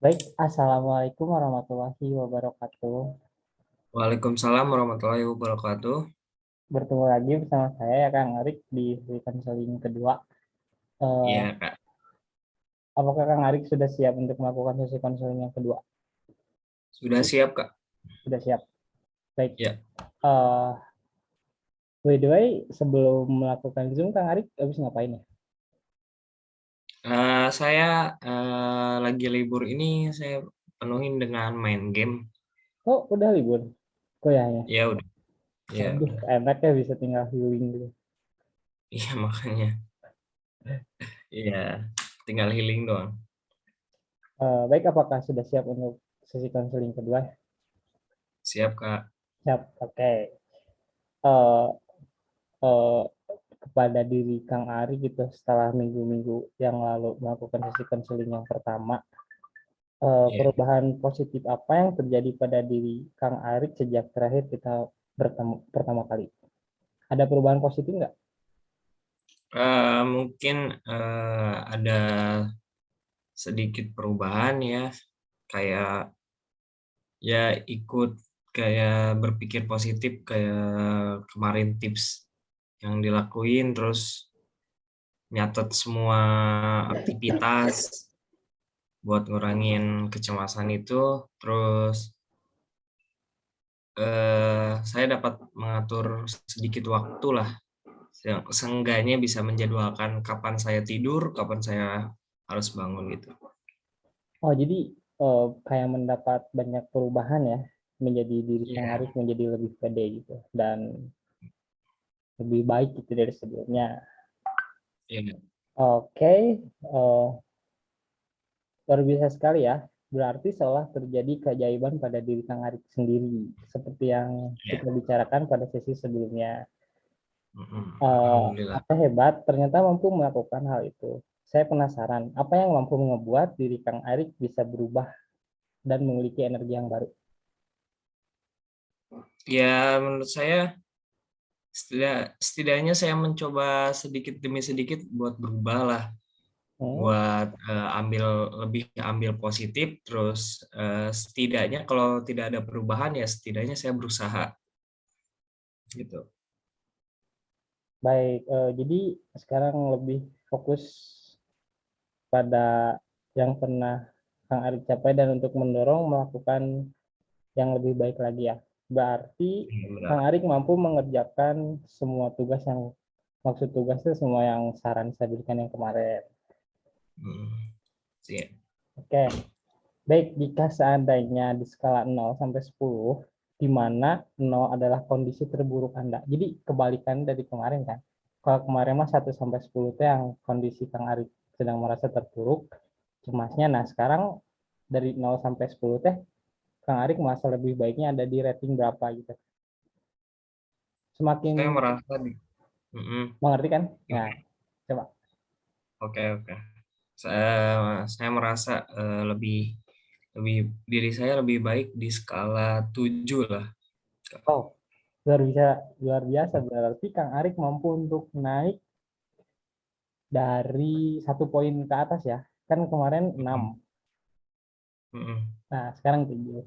Baik, Assalamualaikum warahmatullahi wabarakatuh. Waalaikumsalam warahmatullahi wabarakatuh. Bertemu lagi bersama saya ya Kang Arik di sesi konseling kedua. Eh, Iya, Kak. apakah Kang Arik sudah siap untuk melakukan sesi konseling yang kedua? Sudah siap, Kak? Sudah siap. Baik. Ya. Eh, by the way, sebelum melakukan Zoom, Kang Arik habis ngapain ya? Saya lagi libur ini saya penuhin dengan main game. Oh, udah libur kuliahnya. Ya udah, ya Aduh, udah. enak ya bisa tinggal healing gitu. Iya makanya. Iya, tinggal healing doang. Baik, apakah sudah siap untuk sesi konseling kedua? Siap, Kak. Siap, oke. Eh, eh, kepada diri Kang Ari gitu setelah minggu-minggu yang lalu melakukan sesi konseling yang pertama, Iya. perubahan positif apa yang terjadi pada diri Kang Ari sejak terakhir kita bertemu pertama kali? Ada perubahan positif nggak? Mungkin ada sedikit perubahan ya, kayak ya ikut kayak berpikir positif kayak kemarin tips yang dilakuin terus nyatet semua aktivitas buat ngurangin kecemasan itu, terus saya dapat mengatur sedikit waktu lah, seenggaknya bisa menjadwalkan kapan saya tidur, kapan saya harus bangun gitu. Oh, jadi kayak mendapat banyak perubahan ya, menjadi diri Kang Iya, Ari menjadi lebih pede gitu dan lebih baik gitu dari sebelumnya. iya, Oke, luar biasa sekali ya. Berarti seolah terjadi keajaiban pada diri Kang Arik sendiri, seperti yang iya. kita bicarakan pada sesi sebelumnya. Alhamdulillah. Anda hebat, ternyata mampu melakukan hal itu. Saya penasaran, apa yang mampu membuat diri Kang Arik bisa berubah dan memiliki energi yang baru? Ya menurut saya setidaknya saya mencoba sedikit demi sedikit buat berubah lah, Hmm, buat ambil positif, terus setidaknya kalau tidak ada perubahan ya setidaknya saya berusaha gitu. baik, jadi sekarang lebih fokus pada yang pernah Kang Arik capai dan untuk mendorong melakukan yang lebih baik lagi ya. Berarti Iya, benar. Kang Arik mampu mengerjakan semua tugas yang maksud tugasnya semua yang saran saya berikan yang kemarin. Hmm, iya. Oke, baik jika seandainya di skala 0 sampai 10, di mana 0 adalah kondisi terburuk Anda. Jadi kebalikan dari kemarin kan. Kalau kemarin mah 1 sampai 10 itu yang kondisi Kang Arik sedang merasa terpuruk, cemasnya. Nah, sekarang dari 0 sampai 10 teh Kang Arik merasa lebih baiknya ada di rating berapa gitu. Saya Semakin merasa di mhm, mengerti kan? Nah, gimana? coba. Oke, oke. Saya merasa, lebih lebih diri saya lebih baik di skala 7 lah, Kak. Oh, luar biasa berarti Kang Arik mampu untuk naik dari 1 poin ke atas ya. Kan kemarin 6. Mhm, mhm, Nah, sekarang 7.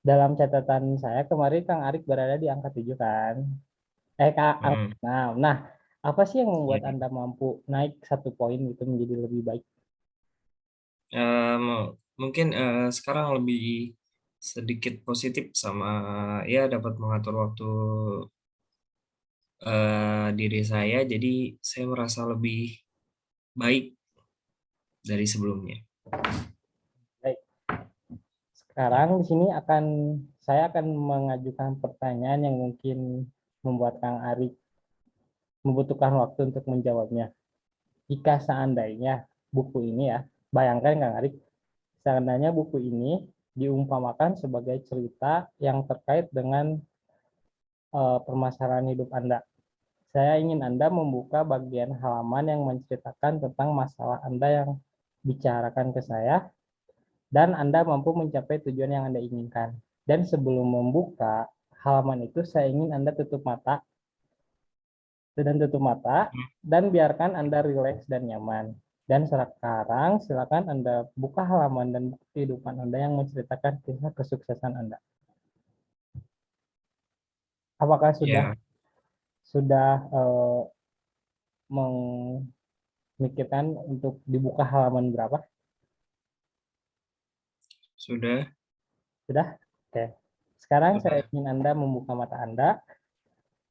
Dalam catatan saya kemarin Kang Arik berada di angka 7 kan. Angka mhm, 6. Nah, apa sih yang membuat iya. Anda mampu naik 1 poin itu menjadi lebih baik? Mungkin, sekarang lebih sedikit positif sama ya dapat mengatur waktu, diri saya, jadi saya merasa lebih baik dari sebelumnya. Baik. Ya. Sekarang di sini saya akan mengajukan pertanyaan yang mungkin membuat Kang Arik membutuhkan waktu untuk menjawabnya. Jika seandainya buku ini ya, bayangkan Kang Arik, seandainya buku ini diumpamakan sebagai cerita yang terkait dengan permasalahan hidup Anda. Saya ingin Anda membuka bagian halaman yang menceritakan tentang masalah Anda yang bicarakan ke saya, dan Anda mampu mencapai tujuan yang Anda inginkan. Dan sebelum membuka halaman itu, saya ingin Anda tutup mata, dan biarkan Anda rileks dan nyaman. Dan sekarang silakan Anda buka halaman dan buku kehidupan Anda yang menceritakan kisah kesuksesan Anda. Apakah sudah Ya, sudah memikirkan untuk dibuka halaman berapa? sudah, Sudah? Oke. Sekarang saya sudah. ingin Anda membuka mata Anda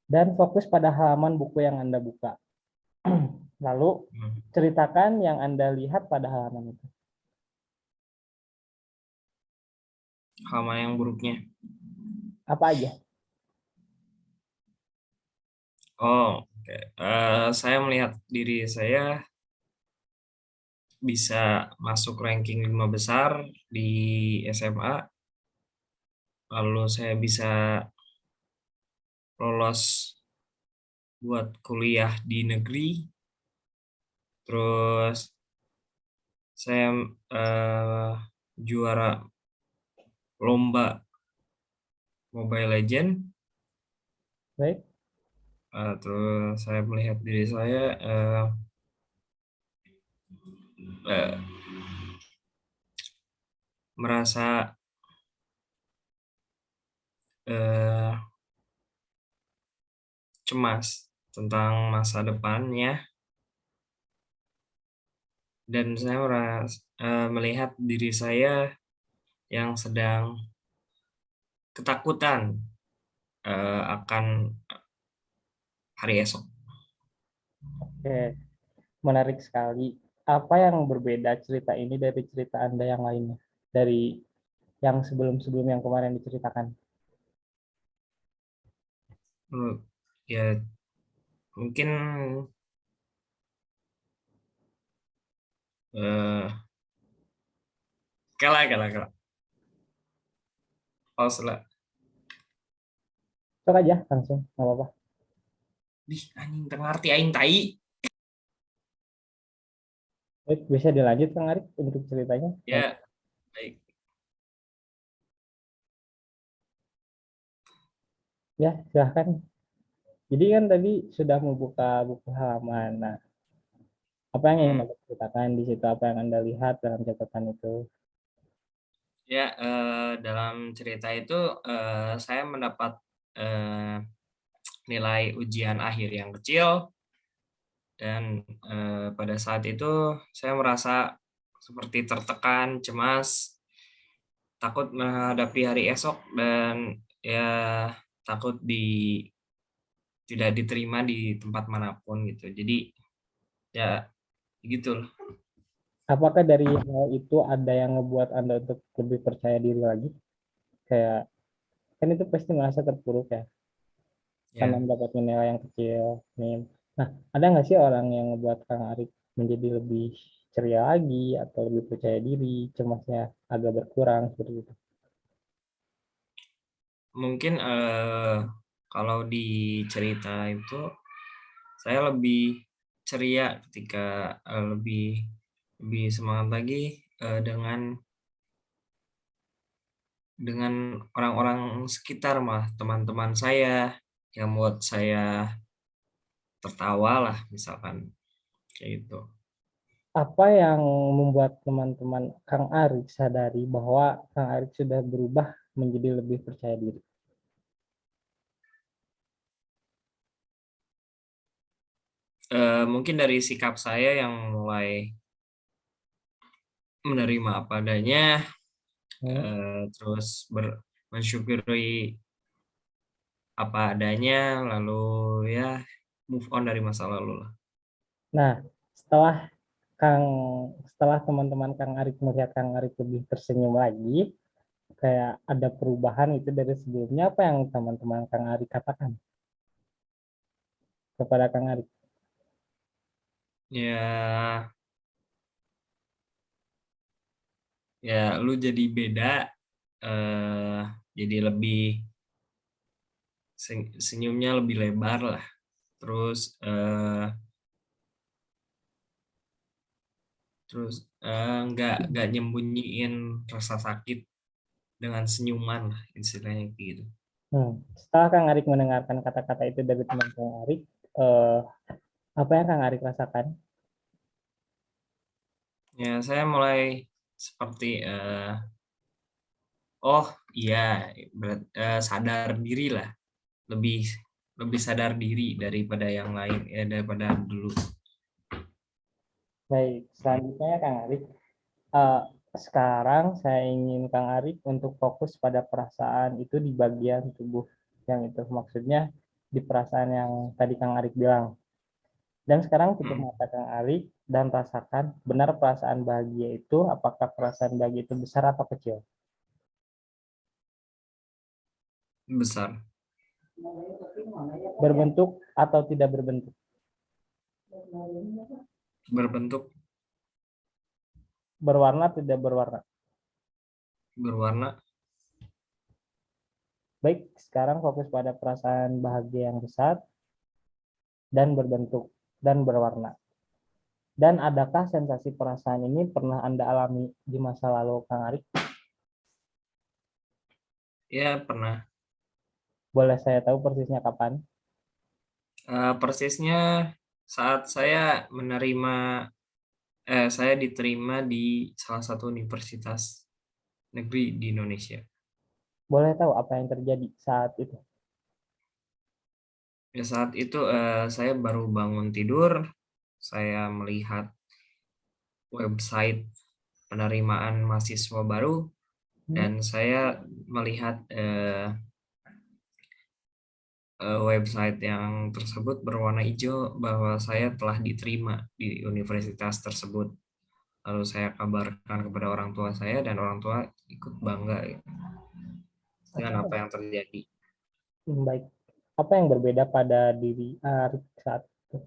dan fokus pada halaman buku yang Anda buka. Lalu Hmm. ceritakan yang Anda lihat pada halaman itu. Halaman yang buruknya. Apa aja? Oh, oke. Saya melihat diri saya bisa masuk ranking 5 besar di SMA, lalu saya bisa lolos buat kuliah di negeri, terus saya juara lomba Mobile Legend, Baik. terus saya melihat diri saya eh, merasa eh, cemas tentang masa depannya, dan saya melihat diri saya yang sedang ketakutan akan hari esok. Oke. Menarik sekali. Apa yang berbeda cerita ini dari cerita Anda yang lainnya? Dari yang sebelum-sebelum yang kemarin diceritakan. Menurut ya mungkin kalah kalah kalah. Pause lah. Sok aja langsung, nggak apa-apa. Dih, anjing teu ngarti aing tai. Baik, bisa dilanjut Kang Arik untuk ceritanya. Ya, baik. Ya, silahkan. Jadi kan tadi sudah membuka buku halaman. Nah, apa yang ingin Hmm. Anda ceritakan di situ? Apa yang Anda lihat dalam catatan itu? Ya, dalam cerita itu saya mendapat eh, nilai ujian akhir yang kecil, dan pada saat itu saya merasa seperti tertekan, cemas, takut menghadapi hari esok, dan ya takut tidak diterima di tempat manapun gitu. Jadi ya gitu lah. Apakah dari hal itu ada yang ngebuat Anda untuk lebih percaya diri lagi? Kayak, kan itu pasti merasa terpuruk ya, karena Ya, mendapatkan nilai yang kecil. Nih. Nah, ada nggak sih orang yang ngebuat Kang Arik menjadi lebih ceria lagi atau lebih percaya diri, cemasnya agak berkurang seperti itu? mungkin kalau di cerita itu saya lebih ceria ketika lebih lebih semangat lagi dengan orang-orang sekitar, mah teman-teman saya yang membuat saya tertawa lah, misalkan kayak gitu. Apa yang membuat teman-teman Kang Arik sadari bahwa Kang Arik sudah berubah menjadi lebih percaya diri? Mungkin dari sikap saya yang mulai menerima apa adanya, Hmm. terus mensyukuri apa adanya, lalu ya move on dari masa lalu lah. Nah, setelah Kang setelah teman-teman Kang Arik melihat Kang Arik lebih tersenyum lagi, kayak ada perubahan itu dari sebelumnya, apa yang teman-teman Kang Arik katakan kepada Kang Arik? Ya, ya lu jadi beda, eh jadi lebih senyumnya lebih lebar lah, terus terus nggak nyembunyiin rasa sakit dengan senyuman lah, istilahnya gitu. Setelah Kang Arik mendengarkan kata-kata itu dari teman Kang Arik, eh, apa yang Kang Arik rasakan? Ya, saya mulai seperti oh iya, sadar diri lah, lebih lebih sadar diri daripada yang lain, daripada dulu. Baik, selanjutnya Kang Arif. Eh, Sekarang saya ingin Kang Arif untuk fokus pada perasaan itu di bagian tubuh yang itu. Maksudnya di perasaan yang tadi Kang Arif bilang. Dan sekarang tutup Hmm, mata Kang Arif dan rasakan benar perasaan bahagia itu, apakah perasaan bahagia itu besar atau kecil? besar. Berbentuk atau tidak berbentuk? Berbentuk, Berwarna tidak berwarna? berwarna. Baik, sekarang fokus pada perasaan bahagia yang besar dan berbentuk dan berwarna. Dan adakah sensasi perasaan ini pernah Anda alami di masa lalu, Kang Arif? Ya, pernah. Boleh saya tahu persisnya kapan? Persisnya saat saya diterima di salah satu universitas negeri di Indonesia. Boleh tahu apa yang terjadi saat itu? Ya, saat itu saya baru bangun tidur, saya melihat website penerimaan mahasiswa baru, Hmm? dan saya melihat website yang tersebut berwarna hijau bahwa saya telah diterima di universitas tersebut. Lalu saya kabarkan kepada orang tua saya dan orang tua ikut bangga gitu, dengan apa yang terjadi. Baik. Apa yang berbeda pada diri Arif saat itu?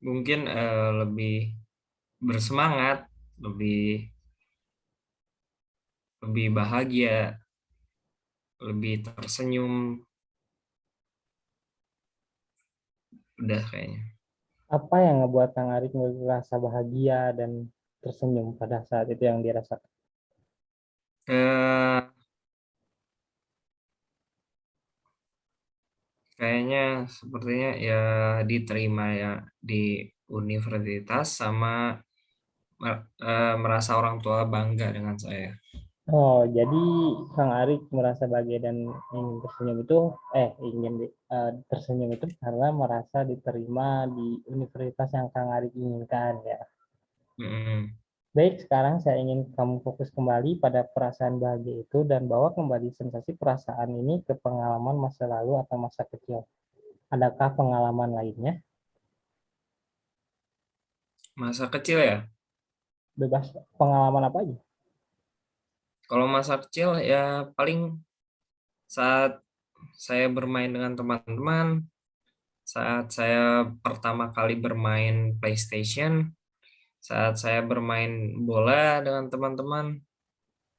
Mungkin lebih bersemangat, lebih lebih bahagia, lebih tersenyum, udah kayaknya. Apa yang membuat Kang Arif merasa bahagia dan tersenyum pada saat itu yang dirasakan? Eh, Kayaknya sepertinya ya diterima ya di universitas, sama merasa orang tua bangga dengan saya. Oh, jadi Kang Arif merasa bahagia dan ingin tersenyum itu, tersenyum itu karena merasa diterima di universitas yang Kang Arif inginkan ya. Mm-mm. Baik, sekarang saya ingin kamu fokus kembali pada perasaan bahagia itu dan bawa kembali sensasi perasaan ini ke pengalaman masa lalu atau masa kecil. Adakah pengalaman lainnya? Masa kecil ya. Bebas, pengalaman apa aja? Kalau masa kecil ya paling saat saya bermain dengan teman-teman, saat saya pertama kali bermain PlayStation, saat saya bermain bola dengan teman-teman,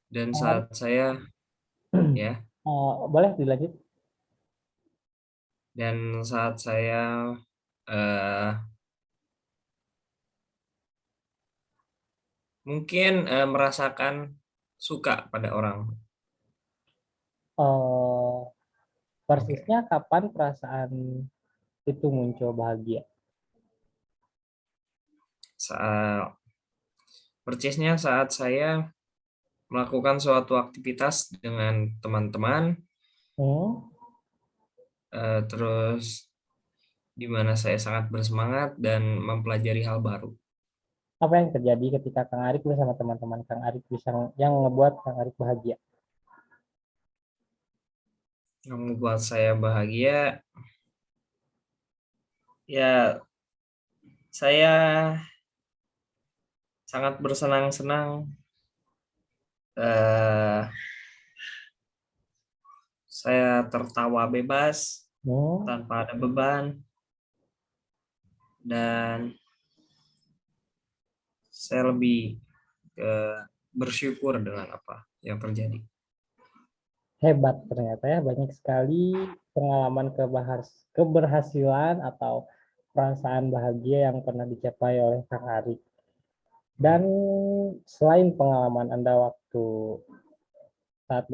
dan Kang Arif, saat saya ya boleh dilanjut? dan saat saya eh, mungkin merasakan suka pada orang. Eh, Oke. Persisnya kapan perasaan itu muncul bahagia? Saat Persisnya saat saya melakukan suatu aktivitas dengan teman-teman, Hmm? terus di mana saya sangat bersemangat dan mempelajari hal baru. Apa yang terjadi ketika Kang Arif bersama teman-teman Kang Arif bisa yang ngebuat Kang Arif bahagia? Yang membuat saya bahagia, ya saya sangat bersenang-senang, eh, saya tertawa bebas Hmm? tanpa ada beban, dan saya lebih ke bersyukur dengan apa yang terjadi. Hebat ternyata ya, banyak sekali pengalaman keberhasilan atau perasaan bahagia yang pernah dicapai oleh Kang Arif. Dan selain pengalaman Anda waktu saat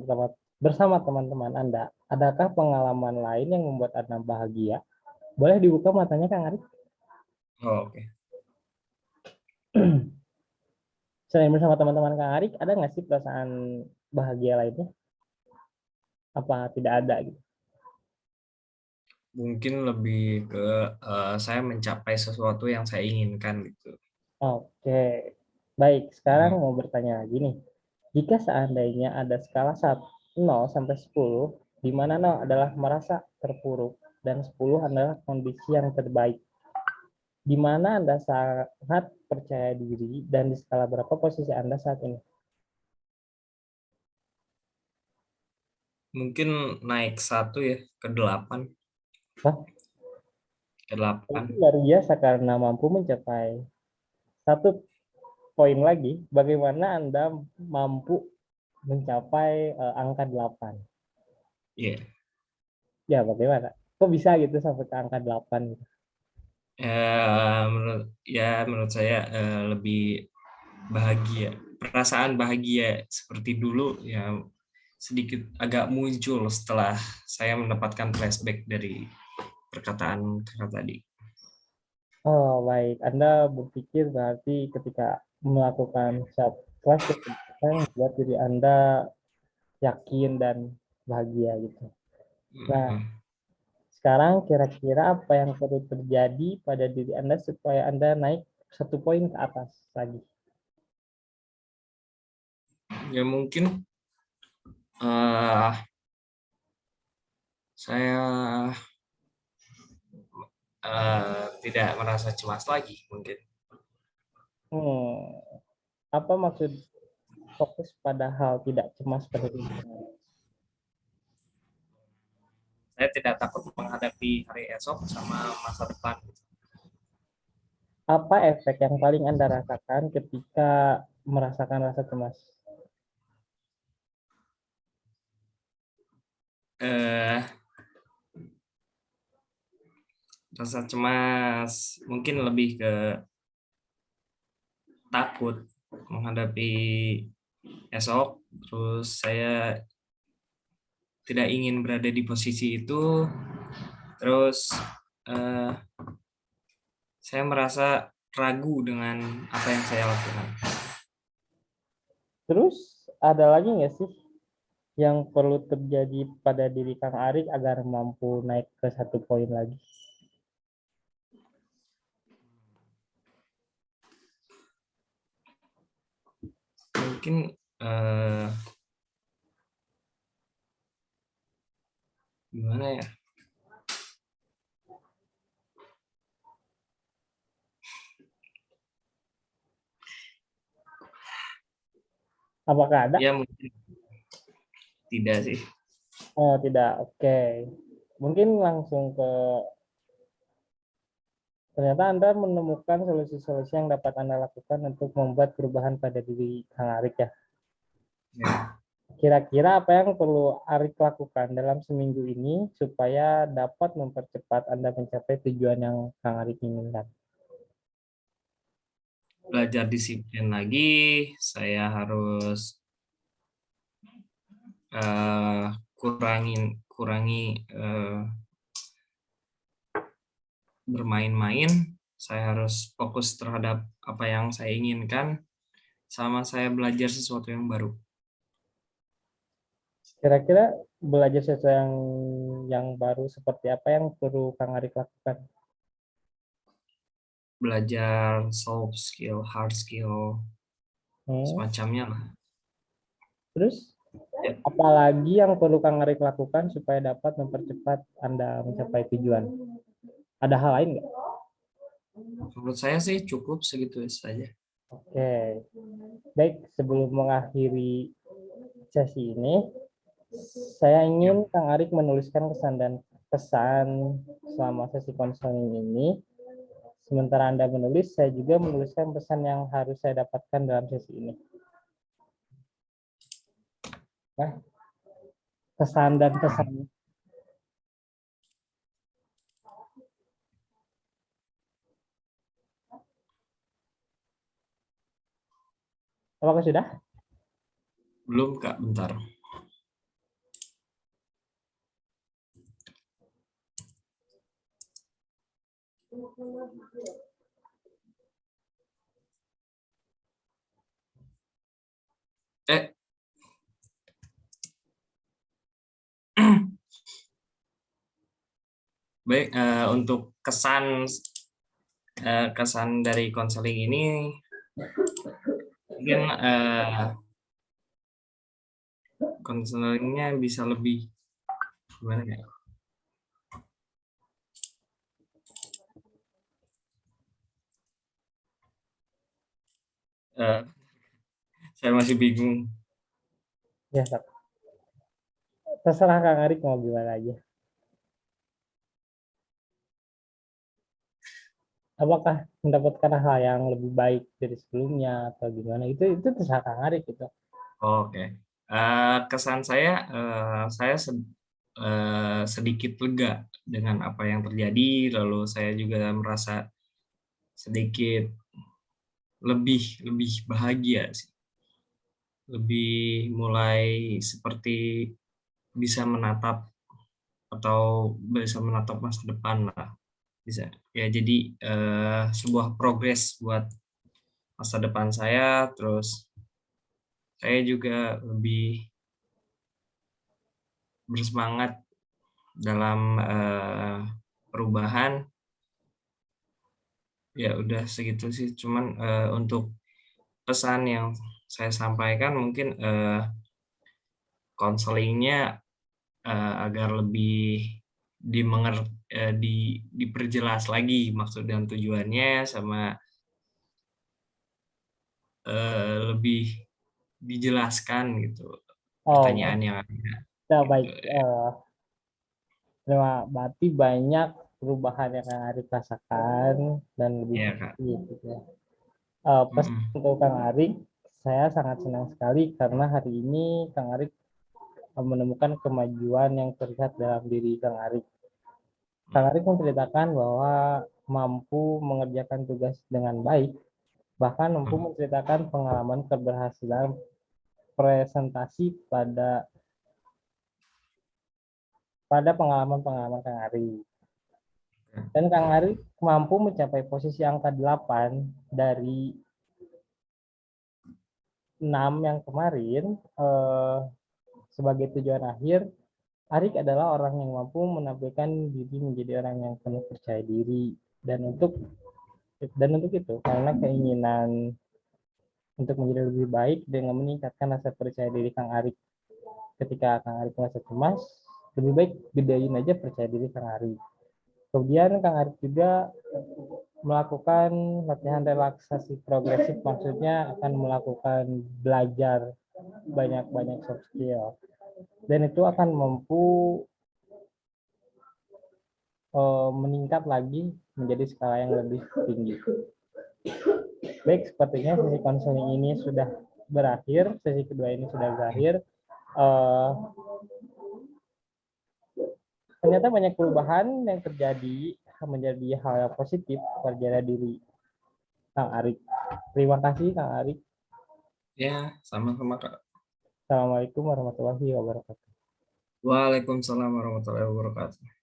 bersama teman-teman Anda, adakah pengalaman lain yang membuat Anda bahagia? Boleh dibuka matanya Kang Arif? Oh, oke. Selain bersama teman-teman Kang Arik, ada nggak sih perasaan bahagia lainnya? Apa tidak ada gitu? Mungkin lebih ke saya mencapai sesuatu yang saya inginkan gitu. Oke, baik. Sekarang Hmm. mau bertanya lagi nih. Jika seandainya ada skala 0 sampai 10, di mana 0 adalah merasa terpuruk dan 10 adalah kondisi yang terbaik. Di mana Anda sangat percaya diri dan di skala berapa posisi Anda saat ini? Mungkin naik satu ya ke 8, Wah, ke itu 8. luar biasa karena mampu mencapai satu poin lagi. Bagaimana Anda mampu mencapai angka 8? Iya. Ya, bagaimana? Kok bisa gitu sampai ke angka 8 gitu? Menurut saya lebih bahagia. Perasaan bahagia seperti dulu ya sedikit agak muncul setelah saya mendapatkan flashback dari perkataan kakak tadi. Oh, baik. Anda berpikir berarti ketika melakukan self flashback yang membuat diri Anda yakin dan bahagia gitu. Nah, Hmm. sekarang kira-kira apa yang perlu terjadi pada diri Anda supaya Anda naik satu poin ke atas lagi? Ya mungkin eh, saya tidak merasa cemas lagi mungkin. Hmm, apa maksud fokus pada hal tidak cemas pada diri? Saya tidak takut menghadapi hari esok sama masa depan. Apa efek yang paling Anda rasakan ketika merasakan rasa cemas? Eh, Rasa cemas mungkin lebih ke takut menghadapi esok, terus saya tidak ingin berada di posisi itu, terus eh, saya merasa ragu dengan apa yang saya lakukan. Terus ada lagi nggak sih yang perlu terjadi pada diri Kang Arik agar mampu naik ke satu poin lagi? Mungkin eh, gimana ya? Apakah ada? Ya mungkin tidak sih. Oh, tidak. Oke. Mungkin langsung ke ternyata Anda menemukan solusi-solusi yang dapat Anda lakukan untuk membuat perubahan pada diri Kang Arik ya. Ya. Kira-kira apa yang perlu Arik lakukan dalam seminggu ini supaya dapat mempercepat Anda mencapai tujuan yang Kang Arik inginkan? Belajar disiplin lagi, saya harus eh, kurangi bermain-main, saya harus fokus terhadap apa yang saya inginkan, sama saya belajar sesuatu yang baru. Kira-kira belajar sesuatu yang baru seperti apa yang perlu Kang Arik lakukan? Belajar soft skill, hard skill, Hmm. semacamnya lah. Terus Ya, apalagi yang perlu Kang Arik lakukan supaya dapat mempercepat Anda mencapai tujuan? Ada hal lain nggak? menurut saya sih cukup segitu saja. Oke, baik. Sebelum mengakhiri sesi ini, saya ingin Ya. Kang Arik menuliskan kesan dan pesan selama sesi konseling ini. Sementara Anda menulis, saya juga menuliskan pesan yang harus saya dapatkan dalam sesi ini. Nah, kesan dan pesan. Apakah sudah? Belum Kak, bentar. Eh, baik, untuk kesan dari konseling ini mungkin konselingnya bisa lebih gimana ya? Eh, saya masih bingung. Ya, terserah Kang Arik mau gimana aja. Apakah mendapatkan hal yang lebih baik dari sebelumnya atau gimana? Itu terserah Kang Arik gitu. Oke. Kesan saya sedikit lega dengan apa yang terjadi, lalu saya juga merasa sedikit lebih lebih bahagia sih. Lebih mulai seperti bisa menatap atau bisa menatap masa depan lah. Bisa. Ya, jadi sebuah progres buat masa depan saya, terus saya juga lebih bersemangat dalam perubahan. Ya udah segitu sih, cuman untuk pesan yang saya sampaikan mungkin konselingnya agar lebih diperjelas lagi maksud dan tujuannya, sama lebih dijelaskan gitu Oh, pertanyaan yang ada nah gitu baik. ya. Berarti banyak perubahan yang Kang Arik rasakan dan lebih Iya, Kak. positif gitu ya. Pesan Mhm. untuk Kang Arik, saya sangat senang sekali karena hari ini Kang Arik menemukan kemajuan yang terlihat dalam diri Kang Arik. Kang Arik menceritakan bahwa mampu mengerjakan tugas dengan baik, bahkan mampu Mhm. menceritakan pengalaman keberhasilan presentasi pada pada pengalaman-pengalaman Kang Arik. Dan Kang Arik mampu mencapai posisi angka 8 dari 6 yang kemarin sebagai tujuan akhir. Arik adalah orang yang mampu menampilkan diri menjadi orang yang penuh percaya diri, dan untuk itu karena keinginan untuk menjadi lebih baik dengan meningkatkan rasa percaya diri Kang Arik. Ketika Kang Arik merasa cemas, lebih baik gedein aja percaya diri Kang Arik. Kemudian Kang Arik juga melakukan latihan relaksasi progresif, maksudnya akan melakukan belajar banyak-banyak soft skill, dan itu akan mampu meningkat lagi menjadi skala yang lebih tinggi. Baik, sepertinya sesi konseling ini sudah berakhir, sesi kedua ini sudah berakhir. Uh, Ternyata banyak perubahan yang terjadi menjadi hal yang positif pada diri Kang Arik. Terima kasih Kang Arik. Ya, sama-sama, Kak. Assalamualaikum warahmatullahi wabarakatuh. Waalaikumsalam warahmatullahi wabarakatuh.